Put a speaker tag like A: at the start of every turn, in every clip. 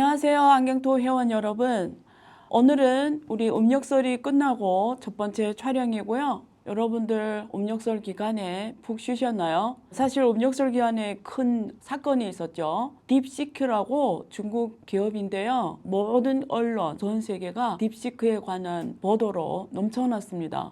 A: 안녕하세요, 안경토 회원 여러분. 오늘은 우리 음력설이 끝나고 첫 번째 촬영이고요. 여러분들 음력설 기간에 푹 쉬셨나요? 사실 음력설 기간에 큰 사건이 있었죠. 딥시크라고 중국 기업인데요. 모든 언론, 전 세계가 딥시크에 관한 보도로 넘쳐났습니다.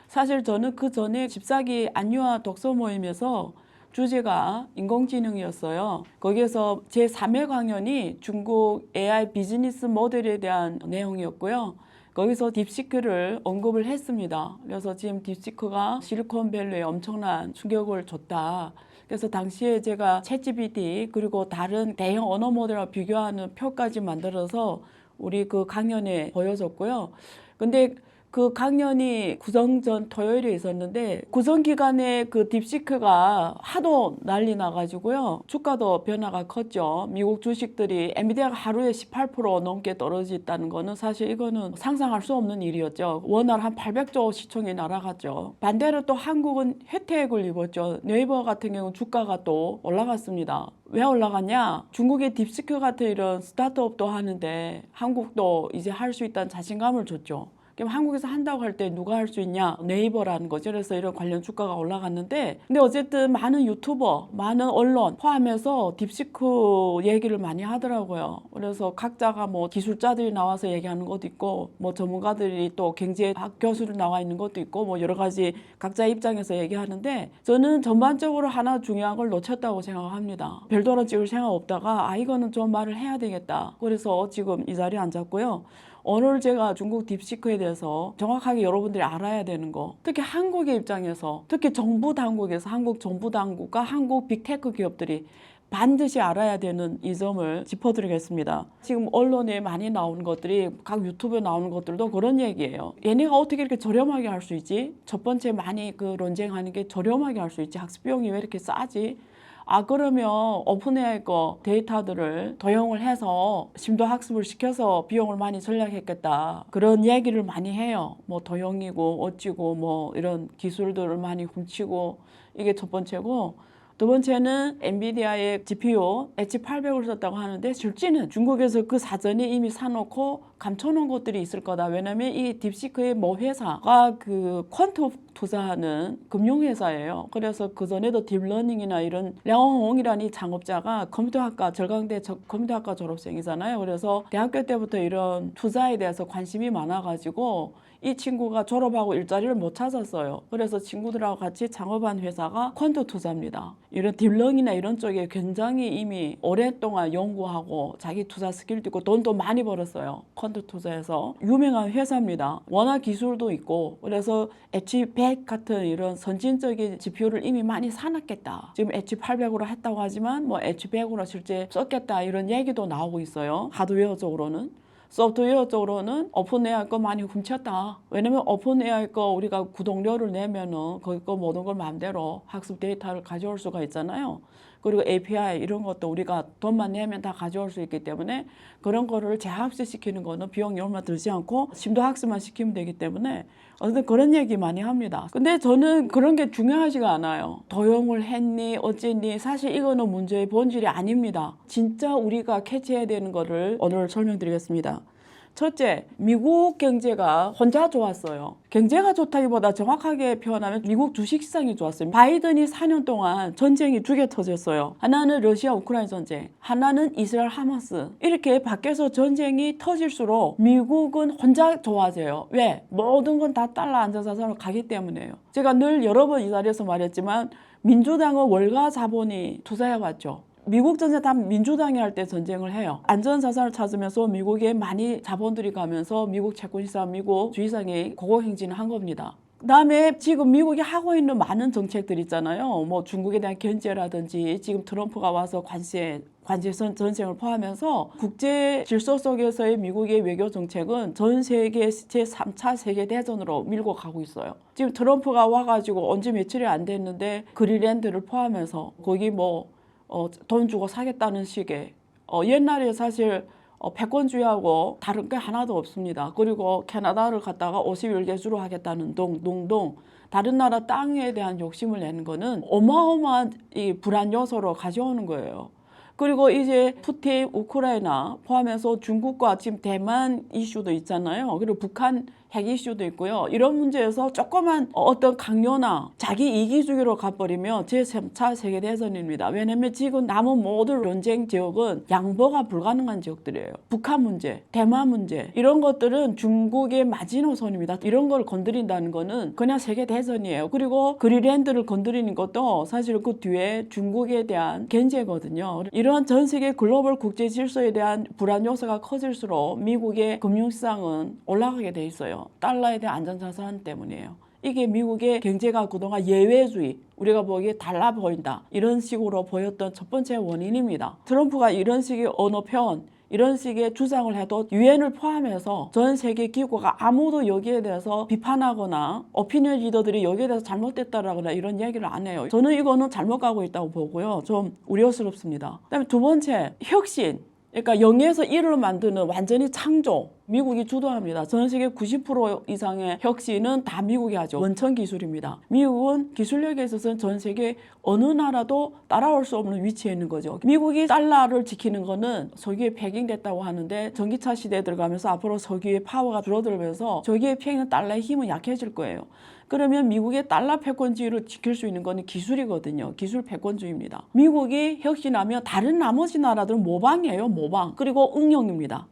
A: 사실 저는 그 전에 집사기 안유아 독서 모임에서 주제가 인공지능이었어요. 거기에서 제3회 강연이 중국 AI 비즈니스 모델에 대한 내용이었고요. 거기서 딥시크를 언급을 했습니다. 그래서 지금 딥시크가 실리콘밸리에 엄청난 충격을 줬다. 그래서 당시에 제가 챗GPT 그리고 다른 대형 언어 모델과 비교하는 표까지 만들어서 우리 그 강연에 보여줬고요. 근데 그 강연이 구정 전 토요일에 있었는데 구정 기간에 그 딥시크가 하도 난리 나가지고요. 주가도 변화가 컸죠. 미국 주식들이 엔비디아가 하루에 18% 넘게 떨어졌다는 거는 사실 이거는 상상할 수 없는 일이었죠. 워낙 한 800조 시총이 날아갔죠. 반대로 또 한국은 혜택을 입었죠. 네이버 같은 경우는 주가가 또 올라갔습니다. 왜 올라갔냐? 중국의 딥시크 같은 이런 스타트업도 하는데 한국도 이제 할 수 있다는 자신감을 줬죠. 그럼 한국에서 한다고 할 때 누가 할 수 있냐? 네이버라는 거죠. 그래서 이런 관련 주가가 올라갔는데, 근데 어쨌든 많은 유튜버, 많은 언론 포함해서 딥시크 얘기를 많이 하더라고요. 그래서 각자가 뭐 기술자들이 나와서 얘기하는 것도 있고, 뭐 전문가들이 또 경제학 교수들 나와 있는 것도 있고, 뭐 여러 가지 각자 입장에서 얘기하는데, 저는 전반적으로 하나 중요한 걸 놓쳤다고 생각합니다. 별도로 찍을 생각 없다가, 이거는 좀 말을 해야 되겠다. 그래서 지금 이 자리에 앉았고요. 오늘 제가 중국 딥시크에 대해서 정확하게 여러분들이 알아야 되는 거, 특히 한국의 입장에서, 특히 정부 당국에서 한국 정부 당국과 한국 빅테크 기업들이 반드시 알아야 되는 이 점을 짚어드리겠습니다. 지금 언론에 많이 나오는 것들이, 각 유튜브에 나오는 것들도 그런 얘기예요. 얘네가 어떻게 이렇게 저렴하게 할 수 있지? 첫 번째 많이 그 논쟁하는 게 저렴하게 할 수 있지? 학습 비용이 왜 이렇게 싸지? 그러면 오픈AI 거 데이터들을 도용을 해서 심도 학습을 시켜서 비용을 많이 절약했겠다. 그런 얘기를 많이 해요. 뭐 도용이고 어찌고 뭐 이런 기술들을 많이 훔치고, 이게 첫 번째고, 두 번째는 엔비디아의 GPU H800을 썼다고 하는데, 실제는 중국에서 그 사전에 이미 사놓고 감춰놓은 것들이 있을 거다. 왜냐면 이 딥시크의 모 회사가 그 퀀텀 투자하는 금융회사예요. 그래서 그전에도 딥러닝이나 이런 량홍이라는 이 창업자가 컴퓨터학과, 절강대 컴퓨터학과 졸업생이잖아요. 그래서 대학교 때부터 이런 투자에 대해서 관심이 많아가지고 이 친구가 졸업하고 일자리를 못 찾았어요. 그래서 친구들하고 같이 창업한 회사가 퀀트 투자입니다. 이런 딥러닝이나 이런 쪽에 굉장히 이미 오랫동안 연구하고 자기 투자 스킬도 있고 돈도 많이 벌었어요. 퀀트 투자에서 유명한 회사입니다. 워낙 기술도 있고, 그래서 H100 같은 이런 선진적인 GPU를 이미 많이 사놨겠다. 지금 H800으로 했다고 하지만 뭐 H100으로 실제 썼겠다, 이런 얘기도 나오고 있어요. 하드웨어적으로는. 소프트웨어 쪽으로는 오픈AI 거 많이 훔쳤다. 왜냐면 오픈AI 거 우리가 구독료를 내면은 거기 거 모든 걸 마음대로 학습 데이터를 가져올 수가 있잖아요. 그리고 API 이런 것도 우리가 돈만 내면 다 가져올 수 있기 때문에 그런 거를 재학습시키는 거는 비용이 얼마 들지 않고 심도 학습만 시키면 되기 때문에 어쨌든 그런 얘기 많이 합니다. 근데 저는 그런 게 중요하지가 않아요. 도용을 했니 어쨌니, 사실 이거는 문제의 본질이 아닙니다. 진짜 우리가 캐치해야 되는 거를 오늘 설명드리겠습니다. 첫째, 미국 경제가 혼자 좋았어요. 경제가 좋다기보다 정확하게 표현하면 미국 주식시장이 좋았어요. 바이든이 4년 동안 전쟁이 두 개 터졌어요. 하나는 러시아 우크라이나 전쟁, 하나는 이스라엘 하마스. 이렇게 밖에서 전쟁이 터질수록 미국은 혼자 좋아져요. 왜? 모든 건 다 달러 안전자산으로 가기 때문이에요. 제가 늘 여러 번 이 자리에서 말했지만 민주당은 월가 자본이 투자해왔죠. 미국 전쟁 다 민주당이 할 때 전쟁을 해요. 안전자산을 찾으면서 미국에 많이 자본들이 가면서 미국 채권시장, 미국 주식시장이 고공행진을 한 겁니다. 그 다음에 지금 미국이 하고 있는 많은 정책들 있잖아요. 뭐 중국에 대한 견제라든지, 지금 트럼프가 와서 관세 전쟁을 포함해서 국제 질서 속에서의 미국의 외교 정책은 전 세계 제3차 세계대전으로 밀고 가고 있어요. 지금 트럼프가 와가지고 온 지 며칠이 안 됐는데 그린랜드를 포함해서 거기 돈 주고 사겠다는 식의, 옛날에 사실 패권주의하고 다른 게 하나도 없습니다. 그리고 캐나다를 갖다가 51개주로 하겠다는 동동동, 다른 나라 땅에 대한 욕심을 내는 거는 어마어마한 이 불안 요소로 가져오는 거예요. 그리고 이제 푸틴 우크라이나 포함해서 중국과 지금 대만 이슈도 있잖아요. 그리고 북한 핵 이슈도 있고요. 이런 문제에서 조그만 어떤 강요나 자기 이기주의로 가버리면 제3차 세계대전입니다. 왜냐하면 지금 남은 모든 논쟁 지역은 양보가 불가능한 지역들이에요. 북한 문제, 대만 문제 이런 것들은 중국의 마지노선입니다. 이런 걸 건드린다는 거는 그냥 세계대전이에요. 그리고 그린랜드를 건드리는 것도 사실 그 뒤에 중국에 대한 견제거든요. 이러한 전 세계 글로벌 국제 질서에 대한 불안 요소가 커질수록 미국의 금융시장은 올라가게 돼 있어요. 달러에 대한 안전자산 때문이에요. 이게 미국의 경제가 그동안 예외주의, 우리가 보기에 달라 보인다 이런 식으로 보였던 첫 번째 원인입니다. 트럼프가 이런 식의 언어 표현, 이런 식의 주장을 해도 유엔을 포함해서 전 세계 기구가 아무도 여기에 대해서 비판하거나 오피니언 리더들이 여기에 대해서 잘못됐다라거나 이런 이야기를 안 해요. 저는 이거는 잘못 가고 있다고 보고요. 좀 우려스럽습니다. 그다음에 두 번째, 혁신. 그러니까 0에서 1을 만드는 완전히 창조. 미국이 주도합니다. 전 세계 90% 이상의 혁신은 다 미국이 하죠. 원천 기술입니다. 미국은 기술력에 있어서는 전 세계 어느 나라도 따라올 수 없는 위치에 있는 거죠. 미국이 달러를 지키는 거는 석유에 패깅됐다고 하는데 전기차 시대에 들어가면서 앞으로 석유의 파워가 줄어들면서 석유에 패기는 달러의 힘은 약해질 거예요. 그러면 미국의 달러 패권주의를 지킬 수 있는 거는 기술이거든요. 기술 패권주의입니다. 미국이 혁신하면 다른 나머지 나라들은 모방이에요. 모방. 그리고 응용입니다.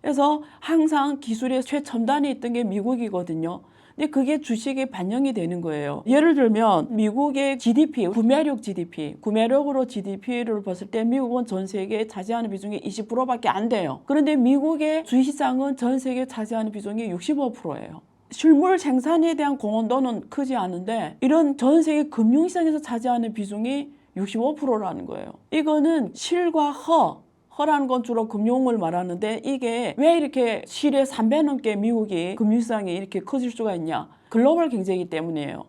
A: 그래서 항상 기술의 최첨단에 있던 게 미국이거든요. 근데 그게 주식에 반영이 되는 거예요. 예를 들면 미국의 GDP, 구매력 GDP, 구매력으로 GDP를 봤을 때 미국은 전 세계에 차지하는 비중이 20%밖에 안 돼요. 그런데 미국의 주식시장은 전 세계에 차지하는 비중이 65%예요. 실물 생산에 대한 공헌도는 크지 않은데 이런 전 세계 금융시장에서 차지하는 비중이 65%라는 거예요. 이거는 실과 허라는 건 주로 금융을 말하는데 이게 왜 이렇게 실의 3배 넘게 미국이 금융시장이 이렇게 커질 수가 있냐? 글로벌 경제이기 때문이에요.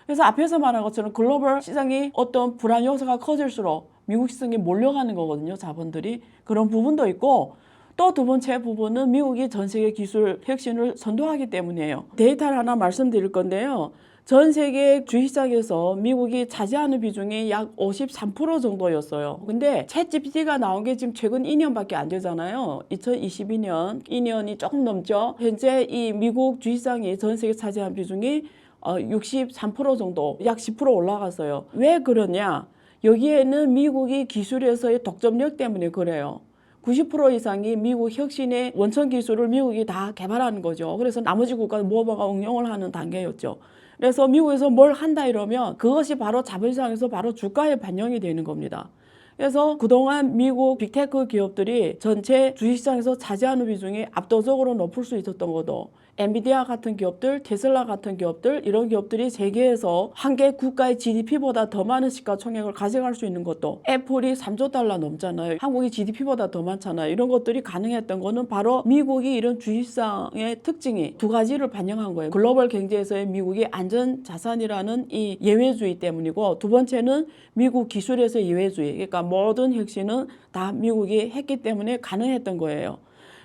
A: 그래서 앞에서 말한 것처럼 글로벌 시장이 어떤 불안 요소가 커질수록 미국 시장에 몰려가는 거거든요. 자본들이. 그런 부분도 있고 또 두 번째 부분은 미국이 전 세계 기술 혁신을 선도하기 때문이에요. 데이터를 하나 말씀드릴 건데요. 전 세계 주식시장에서 미국이 차지하는 비중이 약 53% 정도였어요. 근데 챗GPT가 나온 게 지금 최근 2년밖에 안 되잖아요. 2022년, 2년이 조금 넘죠. 현재 이 미국 주식시장이 전 세계 차지하는 비중이 63% 정도, 약 10% 올라갔어요. 왜 그러냐? 여기에는 미국이 기술에서의 독점력 때문에 그래요. 90% 이상이 미국 혁신의 원천 기술을 미국이 다 개발하는 거죠. 그래서 나머지 국가는 뭐가 응용을 하는 단계였죠. 그래서 미국에서 뭘 한다 이러면 그것이 바로 자본시장에서 바로 주가에 반영이 되는 겁니다. 그래서 그동안 미국 빅테크 기업들이 전체 주식시장에서 차지하는 비중이 압도적으로 높을 수 있었던 것도 엔비디아 같은 기업들, 테슬라 같은 기업들 이런 기업들이 세계에서 한 개 국가의 GDP보다 더 많은 시가총액을 가져갈 수 있는 것도 애플이 3조 달러 넘잖아요. 한국이 GDP보다 더 많잖아요. 이런 것들이 가능했던 거는 바로 미국이 이런 주식시장의 특징이 두 가지를 반영한 거예요. 글로벌 경제에서의 미국이 안전자산이라는 이 예외주의 때문이고 두 번째는 미국 기술에서의 예외주의. 그러니까 모든 혁신은 다 미국이 했기 때문에 가능했던 거예요.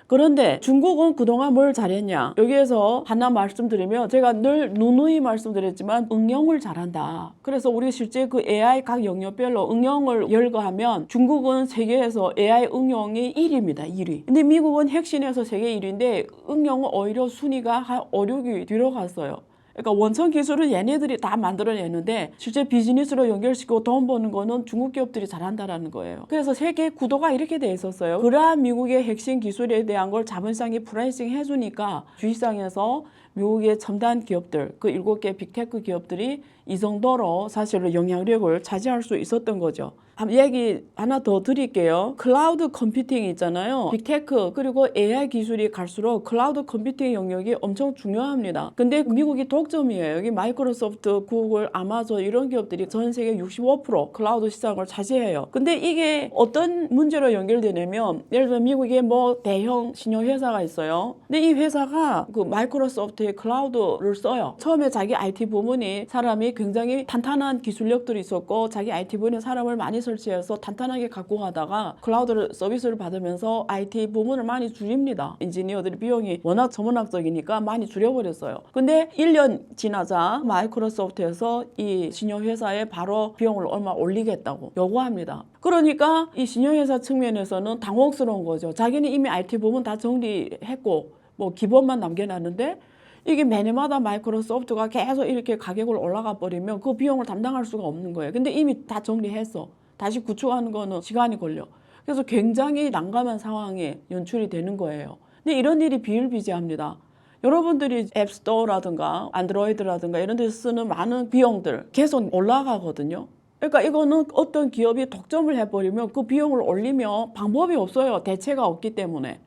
A: 그런데 중국은 그동안 뭘 잘했냐? 여기에서 하나 말씀드리면 제가 늘 누누이 말씀드렸지만 응용을 잘한다. 그래서 우리 실제 그 AI 각 영역별로 응용을 열거하면 중국은 세계에서 AI 응용이 1위입니다. 1위. 근데 미국은 혁신에서 세계 1위인데 응용은 오히려 순위가 한 5, 6위 뒤로 갔어요. 그러니까 원천 기술은 얘네들이 다 만들어내는데 실제 비즈니스로 연결시키고 돈 버는 거는 중국 기업들이 잘한다라는 거예요. 그래서 세계 구도가 이렇게 돼 있었어요. 그러한 미국의 핵심 기술에 대한 걸 자본시장이 프라이싱 해주니까 주식시장에서 미국의 첨단 기업들, 그 7개 빅테크 기업들이 이 정도로 사실은 영향력을 차지할 수 있었던 거죠. 얘기 하나 더 드릴게요. 클라우드 컴퓨팅 있잖아요. 빅테크 그리고 AI 기술이 갈수록 클라우드 컴퓨팅 영역이 엄청 중요합니다. 근데 미국이 독점이에요. 여기 마이크로소프트, 구글, 아마존 이런 기업들이 전 세계 65% 클라우드 시장을 차지해요. 근데 이게 어떤 문제로 연결되냐면 예를 들면 미국에 뭐 대형 신용회사가 있어요. 근데 이 회사가 그 마이크로소프트의 클라우드를 써요. 처음에 자기 IT 부문이 사람이 굉장히 탄탄한 기술력들이 있었고 자기 IT 부문에 사람을 많이 설치해서 탄탄하게 갖고 가다가 클라우드 서비스를 받으면서 IT 부문을 많이 줄입니다. 엔지니어들이 비용이 워낙 전문학적이니까 많이 줄여버렸어요. 근데 1년 지나자 마이크로소프트에서 이 신용회사에 바로 비용을 얼마 올리겠다고 요구합니다. 그러니까 이 신용회사 측면에서는 당혹스러운 거죠. 자기는 이미 IT 부문 다 정리했고 뭐 기본만 남겨놨는데 이게 매년마다 마이크로소프트가 계속 이렇게 가격을 올라가 버리면 그 비용을 담당할 수가 없는 거예요. 근데 이미 다 정리했어. 다시 구축하는 거는 시간이 걸려. 그래서 굉장히 난감한 상황에 연출이 되는 거예요. 근데 이런 일이 비일비재합니다. 여러분들이 앱스토어라든가 안드로이드라든가 이런 데서 쓰는 많은 비용들 계속 올라가거든요. 그러니까 이거는 어떤 기업이 독점을 해버리면 그 비용을 올리면 방법이 없어요. 대체가 없기 때문에.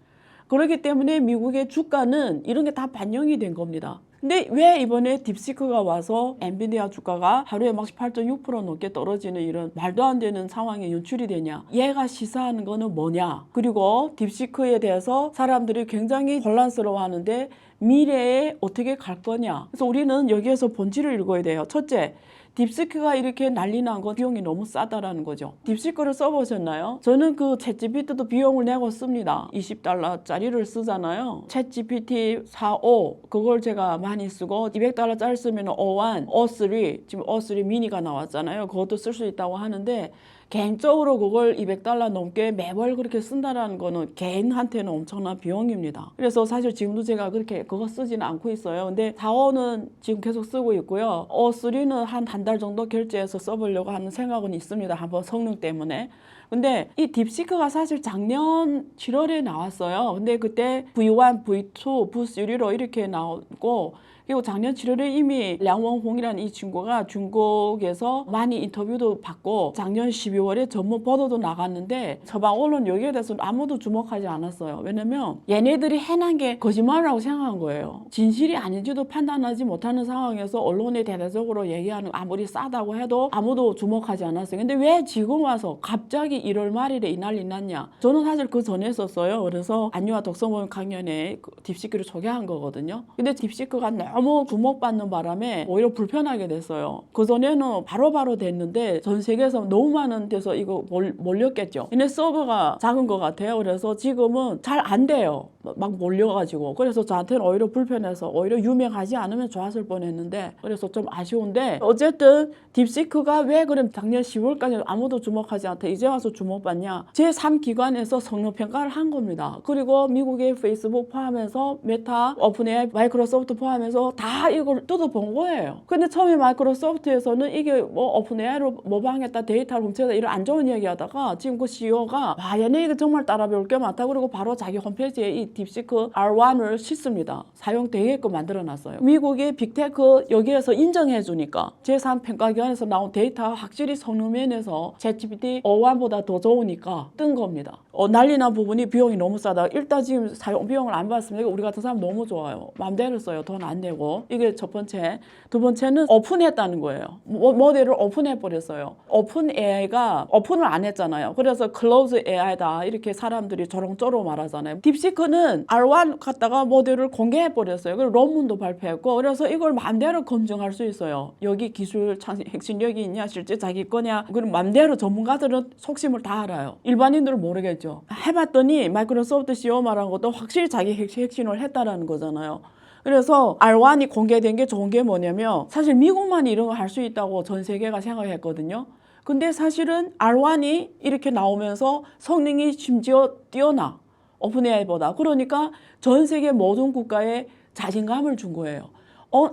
A: 그렇기 때문에 미국의 주가는 이런 게 다 반영이 된 겁니다. 근데 왜 이번에 딥시크가 와서 엔비디아 주가가 하루에 막 18.6% 넘게 떨어지는 이런 말도 안 되는 상황에 연출이 되냐? 얘가 시사하는 거는 뭐냐? 그리고 딥시크에 대해서 사람들이 굉장히 혼란스러워하는데 미래에 어떻게 갈 거냐? 그래서 우리는 여기에서 본질을 읽어야 돼요. 첫째, 딥시크가 이렇게 난리 난 건 비용이 너무 싸다라는 거죠. 딥시크를 써보셨나요? 저는 그 챗GPT도 비용을 내고 씁니다. $20짜리를 쓰잖아요. 챗GPT 4.5 그걸 제가 많이 쓰고 $200짜리 쓰면 O1, O3 지금 O3 미니가 나왔잖아요. 그것도 쓸 수 있다고 하는데 개인적으로 그걸 $200 넘게 매월 그렇게 쓴다라는 거는 개인한테는 엄청난 비용입니다. 그래서 사실 지금도 제가 그렇게 그거 쓰지는 않고 있어요. 근데 4호는 지금 계속 쓰고 있고요. O3는 한 달 정도 결제해서 써보려고 하는 생각은 있습니다. 한번 성능 때문에. 근데 이 딥시크가 사실 작년 7월에 나왔어요. 근데 그때 V1, V2, V3로 이렇게 나오고 그리고 작년 7월에 이미 량원홍이라는 이 친구가 중국에서 많이 인터뷰도 받고 작년 12월에 전문 보도도 나갔는데 서방 언론 여기에 대해서는 아무도 주목하지 않았어요. 왜냐면 얘네들이 해낸 게 거짓말이라고 생각한 거예요. 진실이 아닌지도 판단하지 못하는 상황에서 언론에 대대적으로 얘기하는 아무리 싸다고 해도 아무도 주목하지 않았어요. 근데 왜 지금 와서 갑자기 1월 말일에 이 난리 났냐? 저는 사실 그 전에 썼어요. 그래서 안유아 독서모임 강연에 딥시크를 소개한 거거든요. 근데 딥시크가 너무 주목받는 바람에 오히려 불편하게 됐어요. 그전에는 바로바로 됐는데 전 세계에서 너무 많은 데서 이거 몰렸겠죠. 근데 서버가 작은 것 같아요. 그래서 지금은 잘 안 돼요. 막 몰려가지고. 그래서 저한테는 오히려 불편해서 오히려 유명하지 않으면 좋았을 뻔했는데 그래서 좀 아쉬운데 어쨌든 딥시크가 왜 그럼 작년 10월까지 아무도 주목하지 않다 이제 와서 주목받냐. 제3기관에서 성능평가를 한 겁니다. 그리고 미국의 페이스북 포함해서 메타, 오픈AI, 마이크로소프트 포함해서 다 이걸 뜯어본 거예요. 근데 처음에 마이크로소프트에서는 이게 뭐 오픈AI로 모방했다 데이터를 훔쳐다 이런 안 좋은 얘기 하다가 지금 그 CEO가 와 얘네 이거 정말 따라 배울 게 많다 그리고 바로 자기 홈페이지에 이 딥시크 R1을 싣습니다. 사용되게끔 만들어놨어요. 미국의 빅테크 여기에서 인정해 주니까 제3평가기관에서 나온 데이터가 확실히 성능 면에서 챗GPT O1보다 더 좋으니까 뜬 겁니다. 난리난 부분이 비용이 너무 싸다. 일단 지금 사용 비용을 안 받았으면 우리 같은 사람 너무 좋아요. 마음대로 써요. 돈 안 내고. 이게 첫 번째. 두 번째는 오픈했다는 거예요. 모델을 오픈해버렸어요. 오픈 AI가 오픈을 안 했잖아요. 그래서 클로즈 AI다 이렇게 사람들이 조롱조롱 말하잖아요. 딥시크는 R1 갖다가 모델을 공개해버렸어요. 그리고 논문도 발표했고 그래서 이걸 마음대로 검증할 수 있어요. 여기 기술 핵심력이 있냐 실제 자기 거냐 그리고 마음대로 전문가들은 속심을 다 알아요. 일반인들은 모르겠죠. 해봤더니 마이크로소프트 CEO 말한 것도 확실히 자기 핵심을 했다라는 거잖아요. 그래서 R1이 공개된 게 좋은 게 뭐냐면 사실 미국만 이런 거 할 수 있다고 전 세계가 생각했거든요. 근데 사실은 R1이 이렇게 나오면서 성능이 심지어 뛰어나 오픈AI보다. 그러니까 전 세계 모든 국가에 자신감을 준 거예요.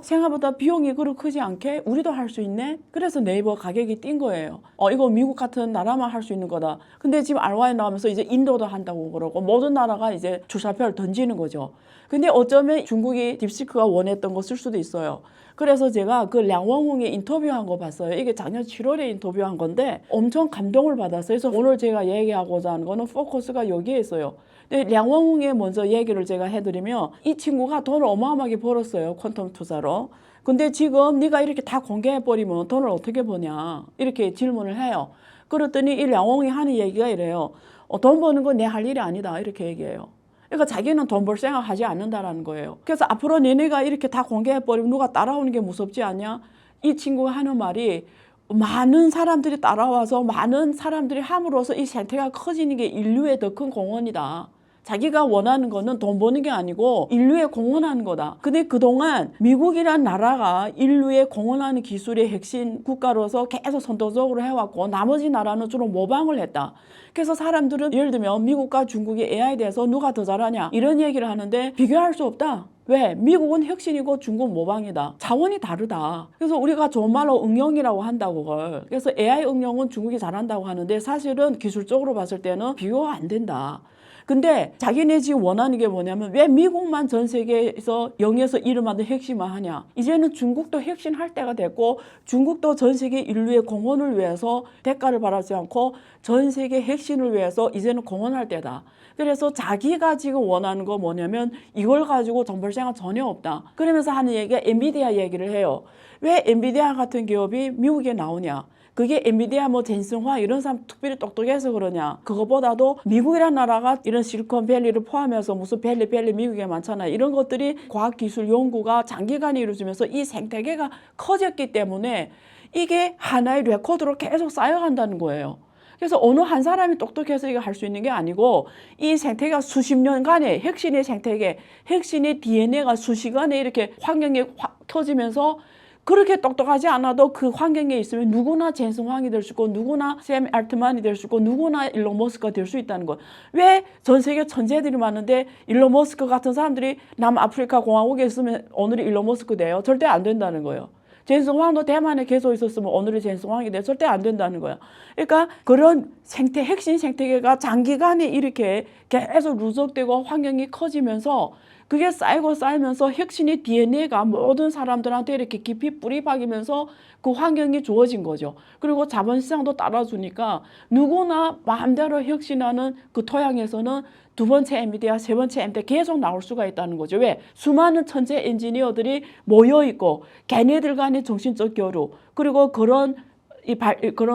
A: 생각보다 비용이 그렇게 크지 않게 우리도 할 수 있네? 그래서 네이버 가격이 뛴 거예요. 이거 미국 같은 나라만 할 수 있는 거다. 근데 지금 R1이 나오면서 이제 인도도 한다고 그러고 모든 나라가 이제 주사표를 던지는 거죠. 근데 어쩌면 중국이 딥시크가 원했던 거 쓸 수도 있어요. 그래서 제가 그 량원홍의 인터뷰한 거 봤어요. 이게 작년 7월에 인터뷰한 건데 엄청 감동을 받았어요. 그래서 오늘 제가 얘기하고자 하는 거는 포커스가 여기에 있어요. 근데 량원홍의 먼저 얘기를 제가 해드리면 이 친구가 돈을 어마어마하게 벌었어요. 퀀텀 투자로. 근데 지금 네가 이렇게 다 공개해버리면 돈을 어떻게 버냐 이렇게 질문을 해요. 그랬더니 이 량원홍이 하는 얘기가 이래요. 돈 버는 건 내 할 일이 아니다 이렇게 얘기해요. 그러니까 자기는 돈 벌 생각 하지 않는다라는 거예요. 그래서 앞으로 너네가 이렇게 다 공개해버리면 누가 따라오는 게 무섭지 않냐? 이 친구가 하는 말이 많은 사람들이 따라와서 많은 사람들이 함으로써 이 생태가 커지는 게 인류의 더 큰 공헌이다. 자기가 원하는 거는 돈 버는 게 아니고 인류에 공헌하는 거다. 근데 그동안 미국이란 나라가 인류에 공헌하는 기술의 핵심 국가로서 계속 선도적으로 해왔고 나머지 나라는 주로 모방을 했다. 그래서 사람들은 예를 들면 미국과 중국이 AI에 대해서 누가 더 잘하냐 이런 얘기를 하는데 비교할 수 없다. 왜? 미국은 혁신이고 중국은 모방이다. 차원이 다르다. 그래서 우리가 좋은 말로 응용이라고 한다고 그걸. 그래서 AI 응용은 중국이 잘한다고 하는데 사실은 기술적으로 봤을 때는 비교가 안 된다. 근데 자기네 지금 원하는 게 뭐냐면 왜 미국만 전 세계에서 0에서 1을 만든 핵심을 하냐. 이제는 중국도 혁신할 때가 됐고 중국도 전 세계 인류의 공헌을 위해서 대가를 바라지 않고 전 세계 핵심을 위해서 이제는 공헌할 때다. 그래서 자기가 지금 원하는 거 뭐냐면 이걸 가지고 돈 벌 생각 전혀 없다. 그러면서 하는 얘기가 엔비디아 얘기를 해요. 왜 엔비디아 같은 기업이 미국에 나오냐. 그게 엔비디아 뭐 젠슨화 이런 사람 특별히 똑똑해서 그러냐. 그것보다도 미국이라는 나라가 이런 실리콘밸리를 포함해서 무슨 밸리 미국에 많잖아요. 이런 것들이 과학기술 연구가 장기간에 이루어지면서 이 생태계가 커졌기 때문에 이게 하나의 레코드로 계속 쌓여간다는 거예요. 그래서 어느 한 사람이 똑똑해서 이거 할 수 있는 게 아니고 이 생태계가 수십 년간의 핵심의 생태계, 핵심의 DNA가 수시간에 이렇게 환경에 켜지면서 그렇게 똑똑하지 않아도 그 환경에 있으면 누구나 젠슨 황이 될 수 있고 누구나 샘 알트만이 될 수 있고 누구나 일론 머스크가 될 수 있다는 것. 왜 전 세계 천재들이 많은데 일론 머스크 같은 사람들이 남아프리카 공화국에 있으면 오늘이 일론 머스크 돼요? 절대 안 된다는 거예요. 젠슨 황도 대만에 계속 있었으면 오늘의 젠슨 황이 돼 절대 안 된다는 거야. 그러니까 그런 핵심 생태계가 장기간에 이렇게 계속 누적되고 환경이 커지면서 그게 쌓이고 쌓이면서 핵심의 DNA가 모든 사람들한테 이렇게 깊이 뿌리 박이면서 그 환경이 주어진 거죠. 그리고 자본시장도 따라주니까 누구나 마음대로 혁신하는 그 토양에서는 두 번째 엔비디아, 세 번째 엔비디아 계속 나올 수가 있다는 거죠. 왜? 수많은 천재 엔지니어들이 모여있고 걔네들 간의 정신적 교류 그리고 그런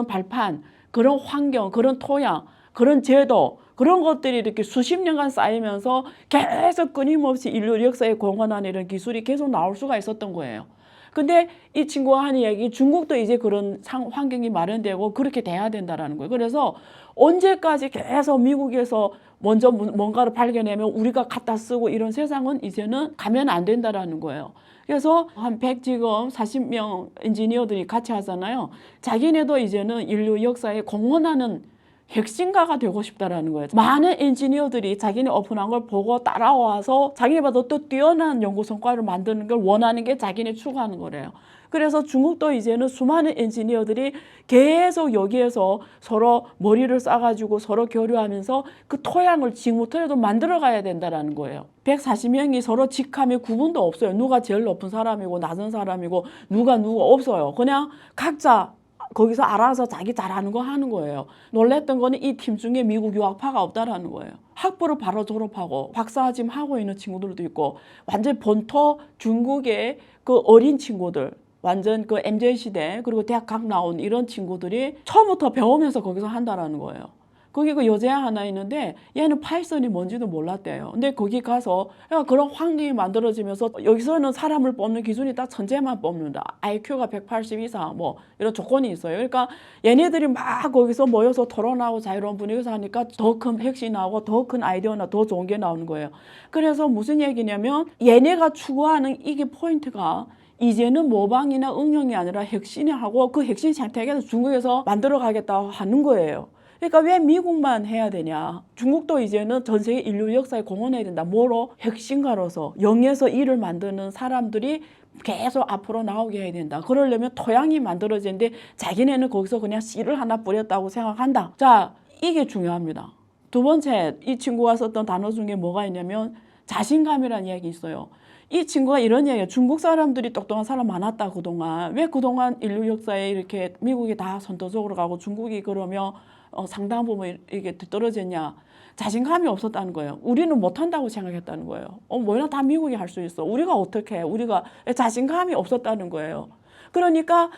A: 발판, 그런 환경, 그런 토양, 그런 제도 그런 것들이 이렇게 수십 년간 쌓이면서 계속 끊임없이 인류 역사에 공헌하는 이런 기술이 계속 나올 수가 있었던 거예요. 근데 이 친구가 하는 얘기 중국도 이제 그런 환경이 마련되고 그렇게 돼야 된다라는 거예요. 그래서 언제까지 계속 미국에서 먼저 뭔가를 발견하면 우리가 갖다 쓰고 이런 세상은 이제는 가면 안 된다라는 거예요. 그래서 한 100 지금 40명 엔지니어들이 같이 하잖아요. 자기네도 이제는 인류 역사에 공헌하는 핵심가가 되고 싶다라는 거예요. 많은 엔지니어들이 자기네 오픈한 걸 보고 따라와서 자기네보다 또 뛰어난 연구 성과를 만드는 걸 원하는 게 자기네 추구하는 거래요. 그래서 중국도 이제는 수많은 엔지니어들이 계속 여기에서 서로 머리를 싸가지고 서로 교류하면서 그 토양을 지금부터라도 만들어 가야 된다는 거예요. 140명이 서로 직함에 구분도 없어요. 누가 제일 높은 사람이고 낮은 사람이고 누가 없어요. 그냥 각자 거기서 알아서 자기 잘하는 거 하는 거예요. 놀랬던 거는 이 팀 중에 미국 유학파가 없다라는 거예요. 학부를 바로 졸업하고 박사 지금 하고 있는 친구들도 있고 완전 본토 중국의 그 어린 친구들 완전 그 MZ 시대 그리고 대학 각 나온 이런 친구들이 처음부터 배우면서 거기서 한다라는 거예요. 거기 그 여자 하나 있는데 얘는 파이썬이 뭔지도 몰랐대요. 근데 거기 가서 그런 환경이 만들어지면서 여기서는 사람을 뽑는 기준이 딱 천재만 뽑는다. IQ가 180 이상 뭐 이런 조건이 있어요. 그러니까 얘네들이 막 거기서 모여서 토론하고 자유로운 분위기에서 하니까 더 큰 핵심이 나오고 더 큰 아이디어나 더 좋은 게 나오는 거예요. 그래서 무슨 얘기냐면 얘네가 추구하는 이게 포인트가 이제는 모방이나 응용이 아니라 핵심이 하고 그 핵심 생태계에서 중국에서 만들어 가겠다고 하는 거예요. 그러니까 왜 미국만 해야 되냐. 중국도 이제는 전 세계 인류 역사에 공헌해야 된다. 뭐로? 핵심가로서 0에서 1을 만드는 사람들이 계속 앞으로 나오게 해야 된다. 그러려면 토양이 만들어지는데 자기네는 거기서 그냥 씨를 하나 뿌렸다고 생각한다. 자, 이게 중요합니다. 두 번째, 이 친구가 썼던 단어 중에 뭐가 있냐면 자신감이라는 이야기 있어요. 이 친구가 이런 얘기예요. 중국 사람들이 똑똑한 사람 많았다 그동안. 왜 그동안 인류 역사에 이렇게 미국이 다 선도적으로 가고 중국이 그러면 상당 부분 이게 뒤떨어졌냐. 자신감이 없었다는 거예요. 우리는 못한다고 생각했다는 거예요. 뭐나 다 미국이 할 수 있어. 우리가 어떻게 해. 우리가 자신감이 없었다는 거예요. 그러니까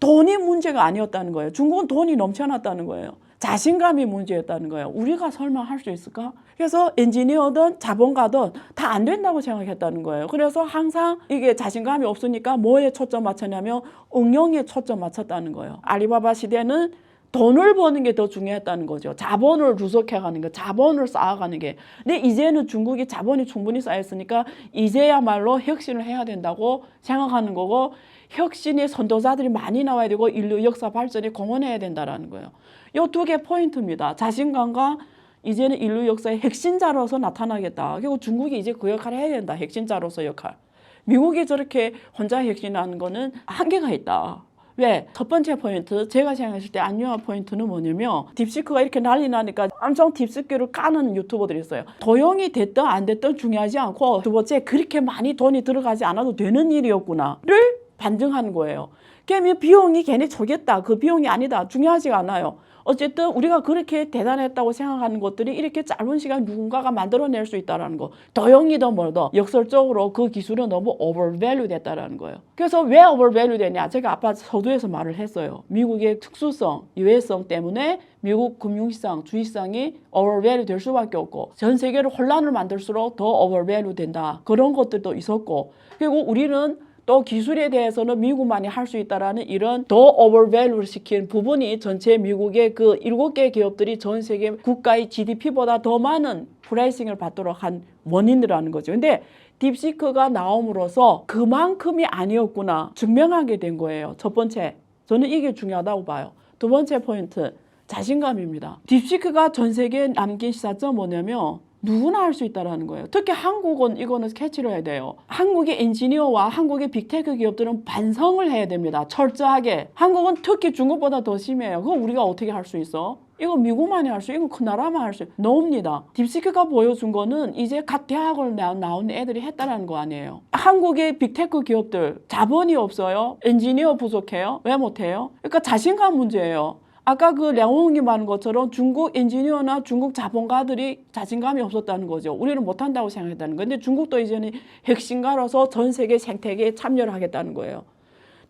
A: 돈이 문제가 아니었다는 거예요. 중국은 돈이 넘쳐났다는 거예요. 자신감이 문제였다는 거예요. 우리가 설마 할 수 있을까? 그래서 엔지니어든 자본가든 다 안 된다고 생각했다는 거예요. 그래서 항상 이게 자신감이 없으니까 뭐에 초점 맞췄냐면 응용에 초점 맞췄다는 거예요. 알리바바 시대는 돈을 버는 게 더 중요했다는 거죠. 자본을 누적해가는 거, 자본을 쌓아가는 게. 근데 이제는 중국이 자본이 충분히 쌓였으니까 이제야말로 혁신을 해야 된다고 생각하는 거고, 혁신의 선도자들이 많이 나와야 되고 인류 역사 발전에 공헌해야 된다는 거예요. 이 두 개 포인트입니다. 자신감과 이제는 인류 역사의 핵심자로서 나타나겠다. 그리고 중국이 이제 그 역할을 해야 된다. 핵심자로서 역할. 미국이 저렇게 혼자 혁신하는 거는 한계가 있다. 왜? 첫 번째 포인트, 제가 생각했을 때 안요한 포인트는 뭐냐면 딥시크가 이렇게 난리 나니까 엄청 딥시크를 까는 유튜버들이 있어요. 도용이 됐든 안 됐든 중요하지 않고, 두 번째, 그렇게 많이 돈이 들어가지 않아도 되는 일이었구나를 반증하는 거예요. 그러면 비용이 괜히 저겠다. 그 비용이 아니다. 중요하지가 않아요. 어쨌든 우리가 그렇게 대단했다고 생각하는 것들이 이렇게 짧은 시간 누군가가 만들어낼 수 있다는 거. 도용이든 뭐든 역설적으로 그 기술은 너무 오버밸류 됐다는 거예요. 그래서 왜 오버밸류 되냐? 제가 아까 서두에서 말을 했어요. 미국의 특수성, 유해성 때문에 미국 금융시장, 주식시장이 오버밸류 될 수밖에 없고, 전 세계를 혼란을 만들수록 더 오버밸류 된다. 그런 것들도 있었고, 그리고 우리는 또 기술에 대해서는 미국만이 할 수 있다라는 이런 더 오버밸류를 시킨 부분이 전체 미국의 그 7개 기업들이 전 세계 국가의 GDP보다 더 많은 프라이싱을 받도록 한 원인이라는 거죠. 근데 딥시크가 나옴으로써 그만큼이 아니었구나 증명하게 된 거예요. 첫 번째, 저는 이게 중요하다고 봐요. 두 번째 포인트, 자신감입니다. 딥시크가 전 세계에 남긴 시사점 뭐냐면 누구나 할 수 있다는 거예요. 특히 한국은 이거는 캐치를 해야 돼요. 한국의 엔지니어와 한국의 빅테크 기업들은 반성을 해야 됩니다. 철저하게. 한국은 특히 중국보다 더 심해요. 그거 우리가 어떻게 할 수 있어? 이거 미국만이 할 수, 이거 그 나라만 할 수, 너무입니다. 딥시크가 보여준 거는 이제 갓 대학을 나온 애들이 했다는 거 아니에요. 한국의 빅테크 기업들 자본이 없어요. 엔지니어 부족해요. 왜 못해요? 그러니까 자신감 문제예요. 아까 그 량홍이 말한 것처럼 중국 엔지니어나 중국 자본가들이 자신감이 없었다는 거죠. 우리는 못한다고 생각했다는 거예요. 근데 중국도 이제는 핵심가로서 전 세계 생태계에 참여를 하겠다는 거예요.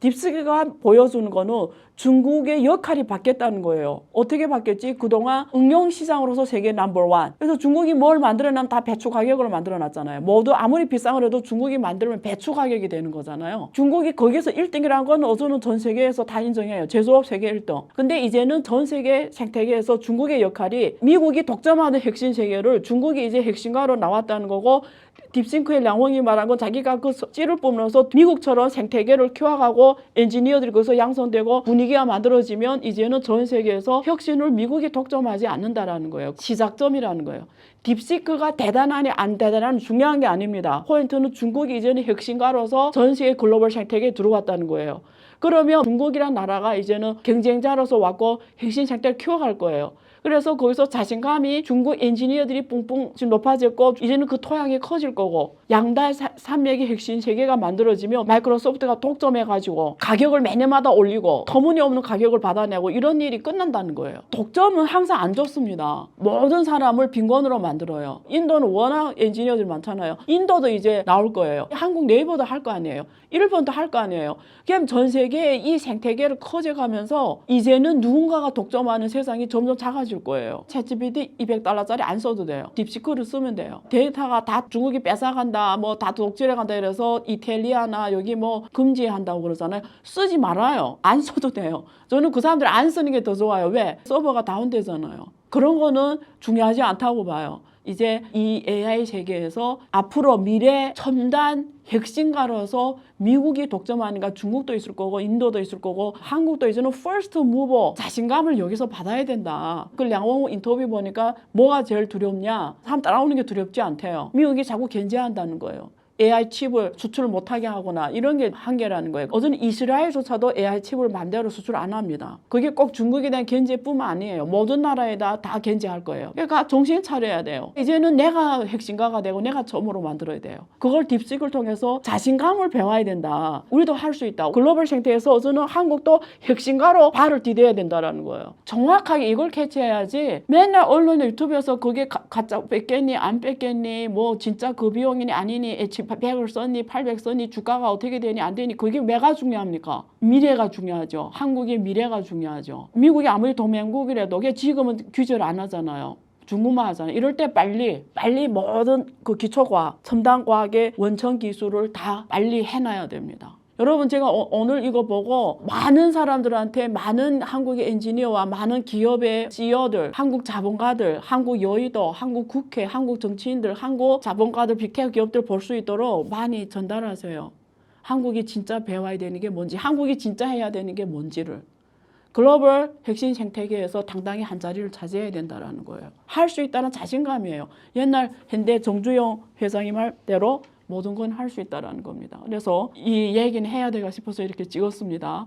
A: 딥시크가 보여주는 거는 중국의 역할이 바뀌었다는 거예요. 어떻게 바뀌었지? 그동안 응용시장으로서 세계 넘버원. 그래서 중국이 뭘 만들어내면 다 배추 가격으로 만들어놨잖아요. 모두 아무리 비싼 거라도 중국이 만들면 배추 가격이 되는 거잖아요. 중국이 거기서 1등이라는 건 어제는 전 세계에서 다 인정해요. 제조업 세계 1등. 근데 이제는 전 세계 생태계에서 중국의 역할이 미국이 독점하는 핵심 세계를 중국이 이제 핵심가로 나왔다는 거고, 딥싱크의 량홍이 말한 건 자기가 그 찌를 뿜으면서 미국처럼 생태계를 키워가고 엔지니어들이 거기서 양성되고 분위기가 만들어지면 이제는 전 세계에서 혁신을 미국이 독점하지 않는다라는 거예요. 시작점이라는 거예요. 딥시크가 대단하니 안 대단하니 중요한 게 아닙니다. 포인트는 중국이 이제는 혁신가로서 전 세계 글로벌 생태계에 들어왔다는 거예요. 그러면 중국이란 나라가 이제는 경쟁자로서 왔고 핵심 생태를 키워갈 거예요. 그래서 거기서 자신감이 중국 엔지니어들이 뿡뿡 지금 높아졌고, 이제는 그 토양이 커질 거고, 양달 산맥의 핵심 세계가 만들어지며 마이크로소프트가 독점해가지고 가격을 매년마다 올리고 터무니없는 가격을 받아내고 이런 일이 끝난다는 거예요. 독점은 항상 안 좋습니다. 모든 사람을 빈곤으로 만들어요. 인도는 워낙 엔지니어들이 많잖아요. 인도도 이제 나올 거예요. 한국 네이버도 할 거 아니에요. 일본도 할 거 아니에요. 그럼 전 세계의 이 생태계를 커져가면서 이제는 누군가가 독점하는 세상이 점점 작아질 거예요. 챗GPT $200짜리 안 써도 돼요. 딥시크를 쓰면 돼요. 데이터가 다 중국이 뺏어간다, 뭐 다 독점해간다 이래서 이탈리아나 여기 뭐 금지한다고 그러잖아요. 쓰지 말아요. 안 써도 돼요. 저는 그 사람들 안 쓰는 게 더 좋아요. 왜? 서버가 다운되잖아요. 그런 거는 중요하지 않다고 봐요. 이제 이 AI 세계에서 앞으로 미래 첨단 핵심가로서 미국이 독점하니까 중국도 있을 거고 인도도 있을 거고 한국도 이제는 퍼스트 무버 자신감을 여기서 받아야 된다. 그 량홍 인터뷰 보니까 뭐가 제일 두렵냐? 사람 따라오는 게 두렵지 않대요. 미국이 자꾸 견제한다는 거예요. AI 칩을 수출 못하게 하거나 이런 게 한계라는 거예요. 어제는 이스라엘조차도 AI 칩을 맘대로 수출 안 합니다. 그게 꼭 중국에 대한 견제뿐만 아니에요. 모든 나라에다 다 견제할 거예요. 그러니까 정신 차려야 돼요. 이제는 내가 핵심가가 되고 내가 점으로 만들어야 돼요. 그걸 딥시크를 통해서 자신감을 배워야 된다. 우리도 할 수 있다. 글로벌 생태에서 어제는 한국도 핵심가로 발을 디뎌야 된다는 거예요. 정확하게 이걸 캐치해야지 맨날 언론 유튜브에서 그게 가짜 뺐겠니 안 뺐겠니 뭐 진짜 그 비용이니 아니니 칩 100을 썼니 800 썼니 주가가 어떻게 되니 안 되니 그게 왜가 중요합니까? 미래가 중요하죠. 한국의 미래가 중요하죠. 미국이 아무리 동맹국이라도 그게 지금은 규제를 안 하잖아요. 중국만 하잖아요. 이럴 때 빨리 모든 그 기초과학, 첨단과학의 원천 기술을 다 빨리 해놔야 됩니다. 여러분 제가 오늘 이거 보고 많은 사람들한테 많은 한국의 엔지니어와 많은 기업의 CEO들, 한국 자본가들, 한국 여의도, 한국 국회, 한국 정치인들, 한국 자본가들, 빅테크 기업들 볼 수 있도록 많이 전달하세요. 한국이 진짜 배워야 되는 게 뭔지, 한국이 진짜 해야 되는 게 뭔지를. 글로벌 핵심 생태계에서 당당히 한 자리를 차지해야 된다는 거예요. 할 수 있다는 자신감이에요. 옛날 현대 정주영 회장이 말대로 모든 건 할 수 있다는 겁니다. 그래서 이 얘기는 해야 되가 싶어서 이렇게 찍었습니다.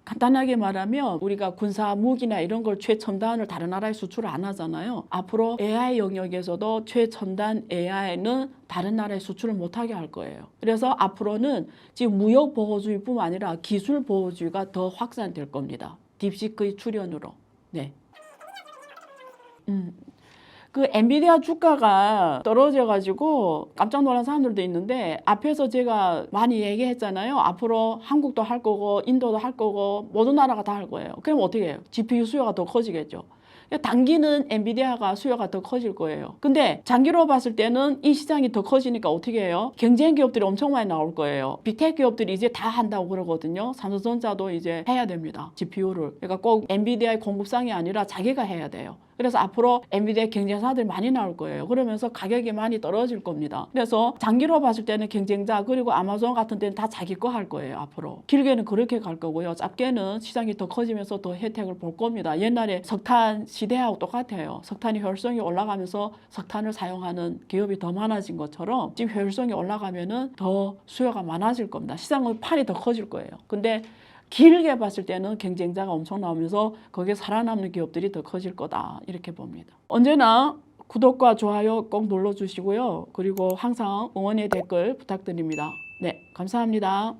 A: 간단하게 말하면 우리가 군사 무기나 이런 걸 최첨단을 다른 나라에 수출을 안 하잖아요. 앞으로 AI 영역에서도 최첨단 AI는 다른 나라에 수출을 못하게 할 거예요. 그래서 앞으로는 지금 무역 보호주의뿐만 아니라 기술 보호주의가 더 확산될 겁니다. 딥시크의 출현으로. 네. 그 엔비디아 주가가 떨어져가지고 깜짝 놀란 사람들도 있는데 앞에서 제가 많이 얘기했잖아요. 앞으로 한국도 할 거고 인도도 할 거고 모든 나라가 다 할 거예요. 그럼 어떻게 해요? GPU 수요가 더 커지겠죠. 단기는 엔비디아가 수요가 더 커질 거예요. 근데 장기로 봤을 때는 이 시장이 더 커지니까 어떻게 해요? 경쟁 기업들이 엄청 많이 나올 거예요. 빅테크 기업들이 이제 다 한다고 그러거든요. 삼성전자도 이제 해야 됩니다. GPU를. 그러니까 꼭 엔비디아의 공급상이 아니라 자기가 해야 돼요. 그래서 앞으로 엔비디아 경쟁사들이 많이 나올 거예요. 그러면서 가격이 많이 떨어질 겁니다. 그래서 장기로 봤을 때는 경쟁자 그리고 아마존 같은 데는 다 자기 거 할 거예요. 앞으로. 길게는 그렇게 갈 거고요. 짧게는 시장이 더 커지면서 더 혜택을 볼 겁니다. 옛날에 석탄 시대하고 똑같아요. 석탄이 효율성이 올라가면서 석탄을 사용하는 기업이 더 많아진 것처럼 지금 효율성이 올라가면은 더 수요가 많아질 겁니다. 시장의 판이 더 커질 거예요. 근데 길게 봤을 때는 경쟁자가 엄청 나오면서 거기에 살아남는 기업들이 더 커질 거다 이렇게 봅니다. 언제나 구독과 좋아요 꼭 눌러주시고요. 그리고 항상 응원의 댓글 부탁드립니다. 네, 감사합니다.